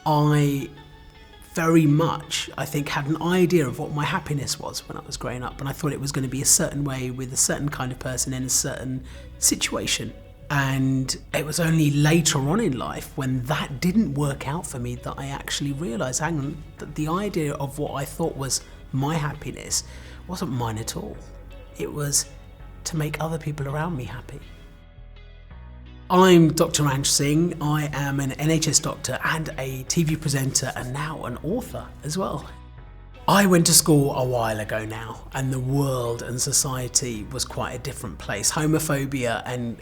I very much, I think, had an idea of what my happiness was when I was growing up, and I thought it was going to be a certain way with a certain kind of person in a certain situation. And it was only later on in life when that didn't work out for me that I actually realised, hang on, that the idea of what I thought was my happiness wasn't mine at all. It was to make other people around me happy. I'm Dr. Ranj Singh. I am an NHS doctor and a TV presenter and now an author as well. I went to school a while ago now, and the world and society was quite a different place. Homophobia and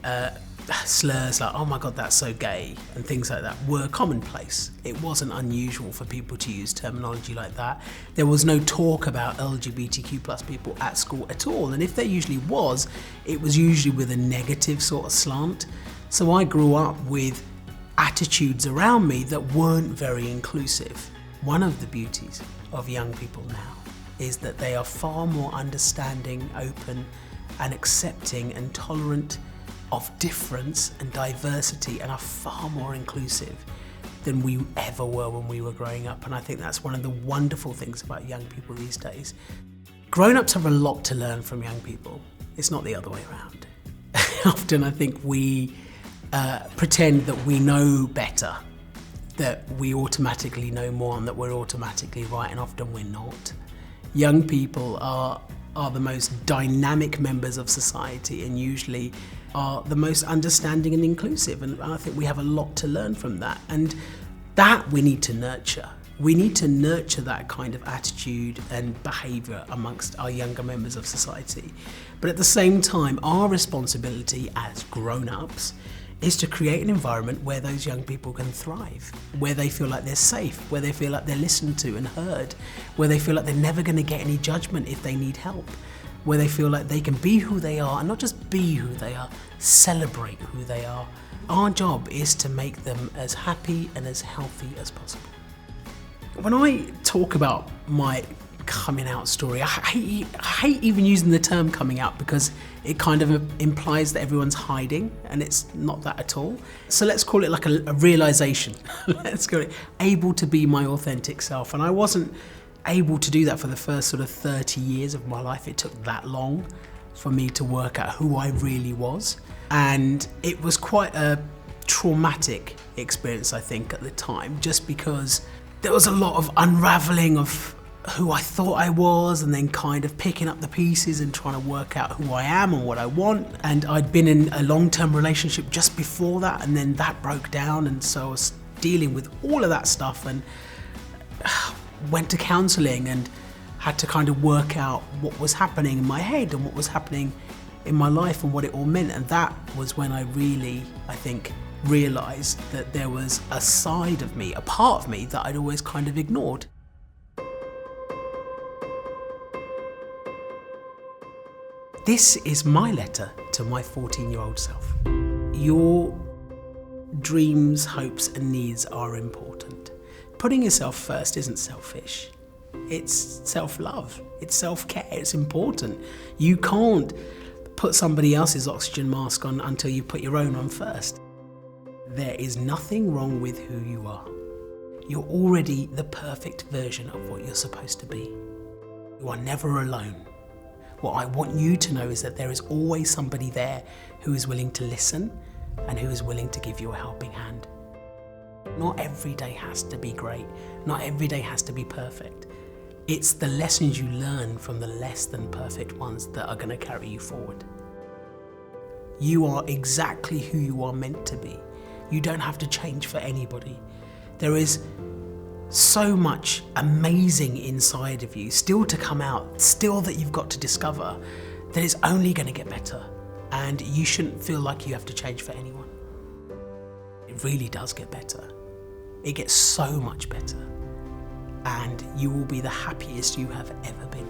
slurs like, oh my God, that's so gay, and things like that were commonplace. It wasn't unusual for people to use terminology like that. There was no talk about LGBTQ plus people at school at all, and if there usually was, it was usually with a negative sort of slant. So I grew up with attitudes around me that weren't very inclusive. One of the beauties of young people now is that they are far more understanding, open and accepting and tolerant of difference and diversity, and are far more inclusive than we ever were when we were growing up. And I think that's one of the wonderful things about young people these days. Grown-ups have a lot to learn from young people. It's not the other way around. Often I think we pretend that we know better, that we automatically know more and that we're automatically right, and often we're not. Young people are the most dynamic members of society and usually are the most understanding and inclusive, and I think we have a lot to learn from that, and that we need to nurture. We need to nurture that kind of attitude and behaviour amongst our younger members of society. But at the same time, our responsibility as grown-ups is to create an environment where those young people can thrive, where they feel like they're safe, where they feel like they're listened to and heard, where they feel like they're never going to get any judgment if they need help, where they feel like they can be who they are, and not just be who they are, celebrate who they are. Our job is to make them as happy and as healthy as possible. When I talk about my coming out story, I hate even using the term coming out because it kind of implies that everyone's hiding, and it's not that at all. So let's call it like a realization. Let's go able to be my authentic self. And I wasn't able to do that for the first sort of 30 years of my life. It took that long for me to work out who I really was. And it was quite a traumatic experience, I think, at the time, just because there was a lot of unraveling of who I thought I was, and then kind of picking up the pieces and trying to work out who I am and what I want. And I'd been in a long-term relationship just before that, and then that broke down, and so I was dealing with all of that stuff and went to counselling and had to kind of work out what was happening in my head and what was happening in my life and what it all meant. And that was when I really, I think, realised that there was a side of me, a part of me that I'd always kind of ignored. This is my letter to my 14-year-old self. Your dreams, hopes and needs are important. Putting yourself first isn't selfish. It's self-love, it's self-care, it's important. You can't put somebody else's oxygen mask on until you put your own on first. There is nothing wrong with who you are. You're already the perfect version of what you're supposed to be. You are never alone. What I want you to know is that there is always somebody there who is willing to listen and who is willing to give you a helping hand. Not every day has to be great. Not every day has to be perfect. It's the lessons you learn from the less than perfect ones that are going to carry you forward. You are exactly who you are meant to be. You don't have to change for anybody. There is so much amazing inside of you still to come out, still that you've got to discover, that it's only going to get better, and you shouldn't feel like you have to change for anyone. It really does get better. It gets so much better, and you will be the happiest you have ever been.